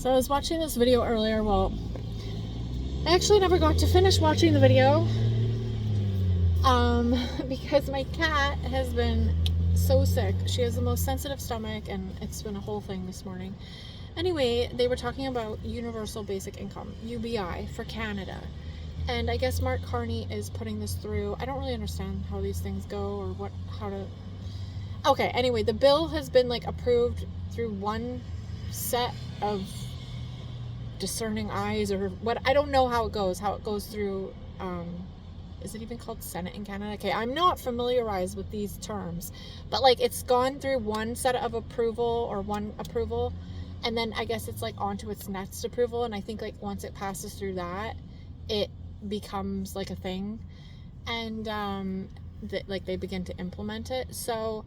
So I was watching this video earlier. Well, I actually never got to finish watching the video because my cat has been so sick. She has the most sensitive stomach and it's been a whole thing this morning. Anyway, they were talking about universal basic income, UBI, for Canada. And I guess Mark Carney is putting this through. I don't really understand how these things go or okay, anyway, the bill has been approved through one set of discerning eyes or what. I don't know how it goes through, is it even called Senate in Canada? Okay, I'm not familiarized with these terms, but it's gone through one set of approval or one approval, and then I guess it's on to its next approval, and I think once it passes through that, it becomes a thing, and they begin to implement it. So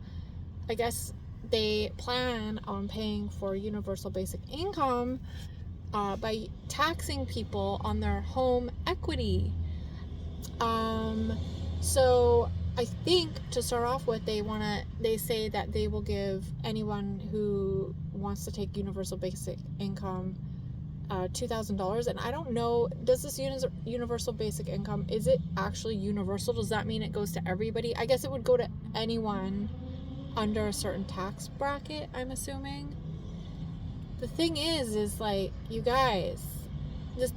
I guess they plan on paying for universal basic income by taxing people on their home equity. So I think to start off with, they say that they will give anyone who wants to take universal basic income $2,000. And I don't know, does this universal basic income, is it actually universal? Does that mean it goes to everybody? I guess it would go to anyone under a certain tax bracket, I'm assuming. The thing is you guys,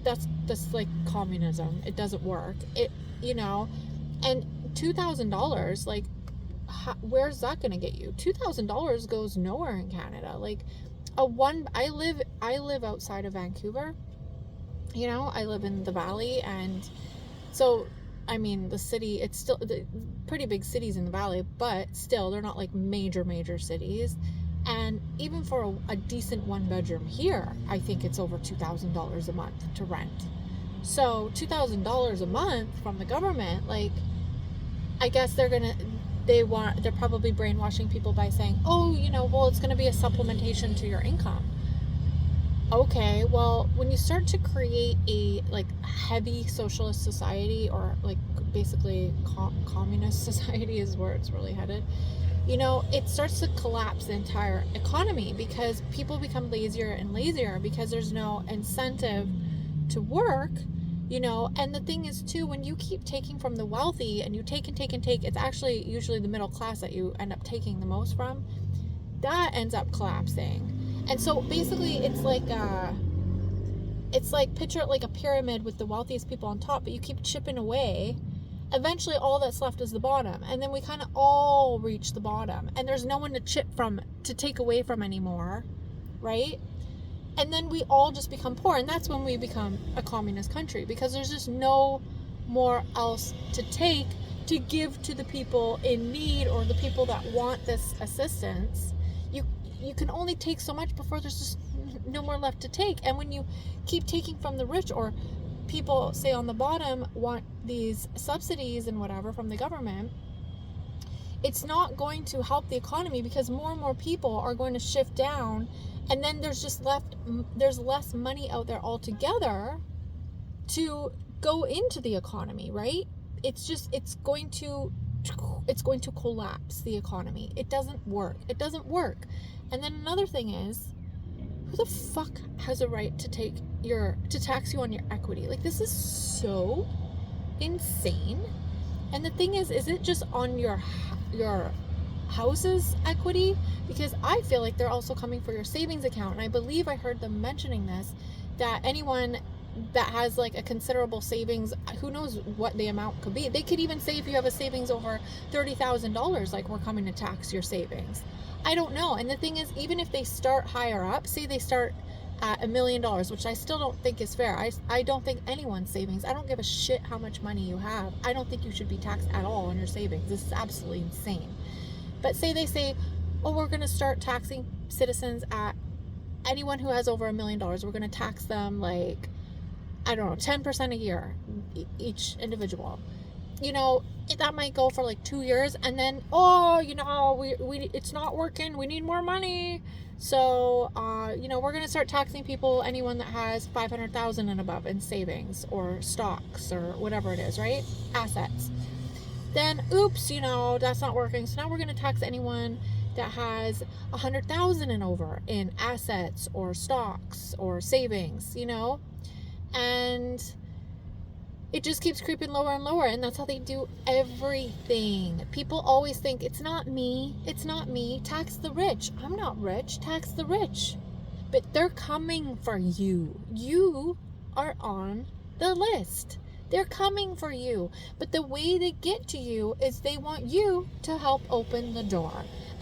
that's communism. It doesn't work. And $2,000, where's that gonna get you? $2,000 goes nowhere in Canada. I live outside of Vancouver. I live in the valley, and so the city, it's still pretty big cities in the valley, but still they're not major cities. And even for a decent one bedroom here, I think it's over $2,000 a month to rent. So $2,000 a month from the government, I guess they're probably brainwashing people by saying, well, it's going to be a supplementation to your income. Okay, well, when you start to create a heavy socialist society, or basically communist society is where it's really headed, it starts to collapse the entire economy, because people become lazier and lazier because there's no incentive to work. And the thing is too, when you keep taking from the wealthy and you take and take and take, it's actually usually the middle class that you end up taking the most from. That ends up collapsing. And so basically it's picture it like a pyramid with the wealthiest people on top, but you keep chipping away. Eventually all that's left is the bottom, and then we kind of all reach the bottom, and there's no one to take away from anymore, right? And then we all just become poor, and that's when we become a communist country, because there's just no more else to take to give to the people in need or the people that want this assistance. You can only take so much before there's just no more left to take. And when you keep taking from the rich, or people say on the bottom want these subsidies and whatever from the government, it's not going to help the economy, because more and more people are going to shift down, and then there's less money out there altogether to go into the economy, right? It's going to collapse the economy. It doesn't work. And then another thing is, who the fuck has a right to tax you on your equity? This is so insane. And the thing is it just on your house's equity? Because I feel like they're also coming for your savings account. And I believe I heard them mentioning this, that anyone that has a considerable savings, who knows what the amount could be. They could even say if you have a savings over $30,000, we're coming to tax your savings. I don't know. And the thing is, even if they start higher up, say they start at $1 million, which I still don't think is fair. I don't think anyone's savings, I don't give a shit how much money you have, I don't think you should be taxed at all on your savings. This is absolutely insane. But say they say, we're going to start taxing citizens at anyone who has over $1 million. We're going to tax them 10% a year, each individual. That might go for 2 years, and then it's not working, we need more money, so we're going to start taxing anyone that has 500,000 and above in savings or stocks or whatever it is, right? Assets. Then oops, that's not working, so now we're going to tax anyone that has 100,000 and over in assets or stocks or savings, you know, and it just keeps creeping lower and lower. And that's how they do everything. People always think, it's not me, tax the rich. I'm not rich, tax the rich. But they're coming for you. You are on the list. They're coming for you. But the way they get to you is they want you to help open the door.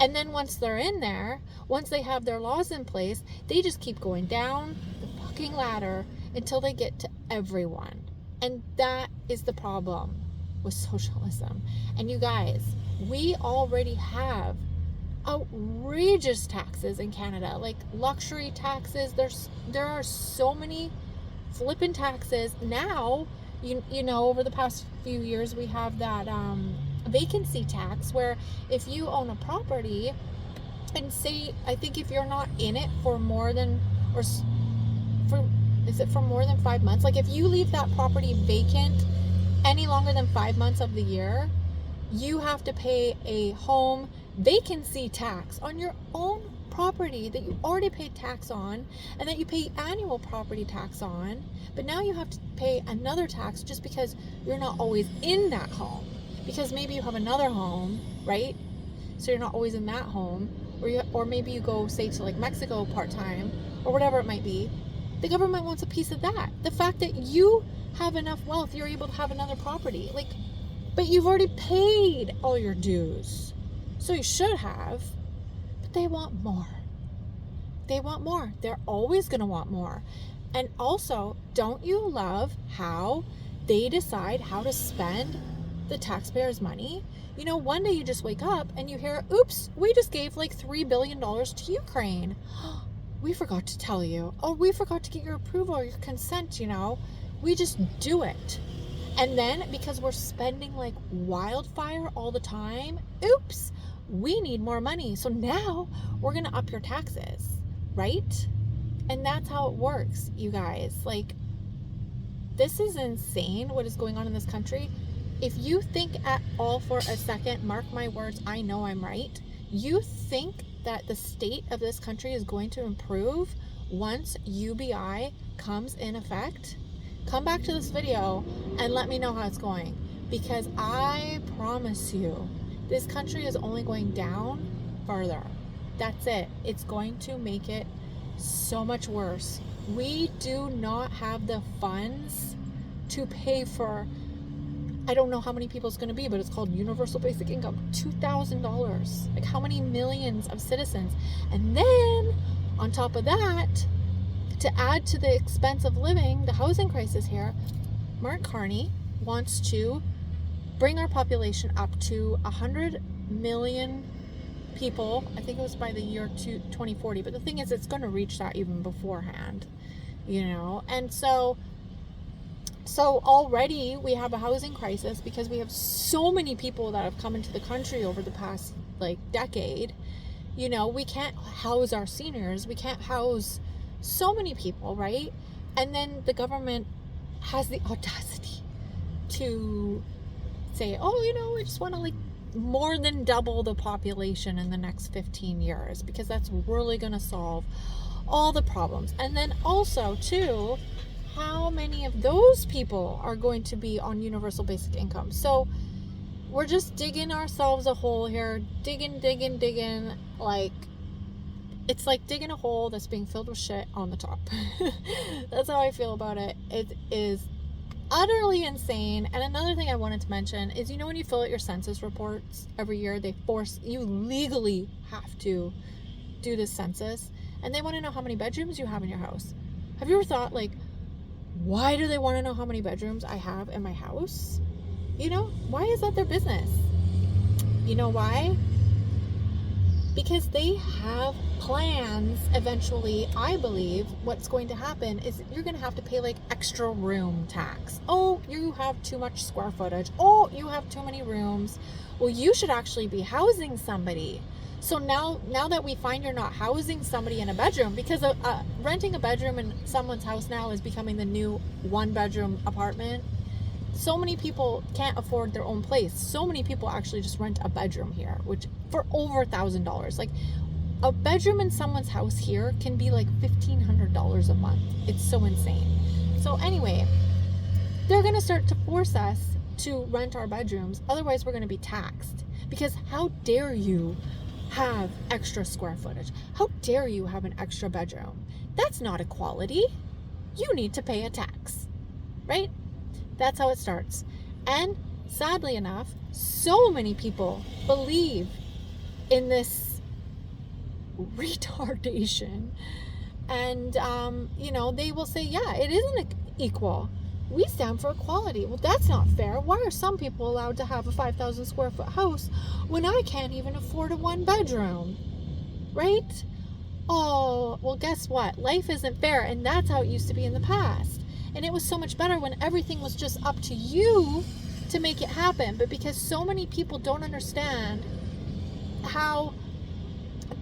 And then once they're in there, once they have their laws in place, they just keep going down the fucking ladder until they get to everyone. And that is the problem with socialism. And you guys, we already have outrageous taxes in Canada, like luxury taxes. There are so many flippin' taxes now. You know, over the past few years, we have that vacancy tax, where if you own a property and say, I think if you're not in it for more than, is it for more than 5 months? Like if you leave that property vacant any longer than 5 months of the year, you have to pay a home vacancy tax on your own property that you already paid tax on and that you pay annual property tax on. But now you have to pay another tax just because you're not always in that home, because maybe you have another home, right? So you're not always in that home, or maybe you go, say, to like Mexico part-time or whatever it might be. The government wants a piece of that. The fact that you have enough wealth, you're able to have another property, like, but you've already paid all your dues, so you should have. But they want more. They want more. They're always going to want more. And also, don't you love how they decide how to spend the taxpayers' money? You know, one day you just wake up and you hear, oops, we just gave like $3 billion to Ukraine. We forgot to tell you. Oh, we forgot to get your approval or your consent, you know. We just do it. And then because we're spending like wildfire all the time, oops, we need more money. So now we're going to up your taxes, right? And that's how it works, you guys. Like, this is insane what is going on in this country. If you think at all for a second, mark my words, I know I'm right, you think that the state of this country is going to improve once UBI comes in effect, come back to this video and let me know how it's going. Because I promise you, this country is only going down further. That's it. It's going to make it so much worse. We do not have the funds to pay for, I don't know how many people it's going to be, but it's called universal basic income, $2,000. Like, how many millions of citizens? And then on top of that, to add to the expense of living, the housing crisis here, Mark Carney wants to bring our population up to 100 million people. I think it was by the year 2040. But the thing is, it's going to reach that even beforehand, you know. And so already we have a housing crisis because we have so many people that have come into the country over the past like decade. You know, we can't house our seniors. We can't house so many people, right? And then the government has the audacity to say, oh, you know, we just want to like more than double the population in the next 15 years because that's really going to solve all the problems. And then also too, how many of those people are going to be on universal basic income? So we're just digging ourselves a hole here, digging, like it's like digging a hole that's being filled with shit on the top. That's how I feel about it. It is utterly insane. And another thing I wanted to mention is, you know, when you fill out your census reports every year, they force you, legally have to do this census, and they want to know how many bedrooms you have in your house. Have you ever thought, like, why do they want to know how many bedrooms I have in my house? You know, why is that their business? You know why? Because they have plans eventually. I believe what's going to happen is you're going to have to pay like extra room tax. Oh, you have too much square footage. Oh, you have too many rooms. Well, you should actually be housing somebody. So now that we find you're not housing somebody in a bedroom, because renting a bedroom in someone's house now is becoming the new one-bedroom apartment. So many people can't afford their own place. So many people actually just rent a bedroom here, which for over $1,000. Like, a bedroom in someone's house here can be like $1,500 a month. It's so insane. So anyway, they're going to start to force us to rent our bedrooms. Otherwise, we're going to be taxed. Because how dare you have extra square footage? How dare you have an extra bedroom? That's not equality. You need to pay a tax, right? That's how it starts. And sadly enough, so many people believe in this retardation. And, they will say, yeah, it isn't equal. We stand for equality. Well, that's not fair. Why are some people allowed to have a 5,000 square foot house when I can't even afford a 1-bedroom? Right? Oh, well, guess what? Life isn't fair, and that's how it used to be in the past. And it was so much better when everything was just up to you to make it happen. But because so many people don't understand how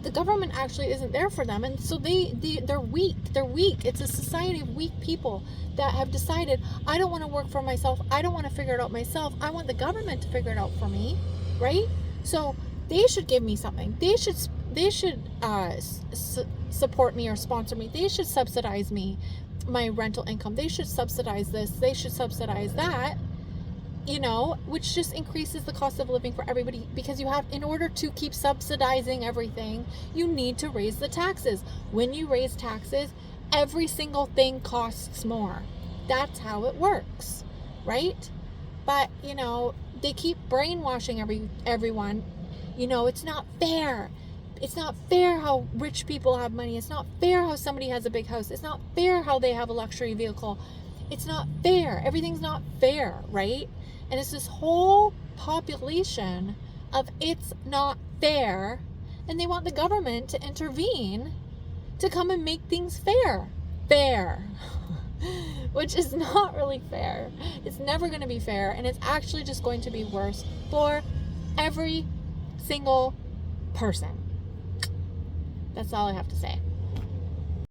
the government actually isn't there for them, and so they're weak. They're weak. It's a society of weak people that have decided, I don't want to work for myself. I don't want to figure it out myself. I want the government to figure it out for me, right? So they should give me something. They should support me or sponsor me. They should subsidize me, my rental income. They should subsidize this. They should subsidize that. Which just increases the cost of living for everybody, because in order to keep subsidizing everything, you need to raise the taxes. When you raise taxes, every single thing costs more. That's how it works, right? But, they keep brainwashing everyone. It's not fair. It's not fair how rich people have money. It's not fair how somebody has a big house. It's not fair how they have a luxury vehicle. It's not fair. Everything's not fair, right? And it's this whole population of it's not fair, and they want the government to intervene to come and make things fair, which is not really fair. It's never going to be fair, and it's actually just going to be worse for every single person. That's all I have to say.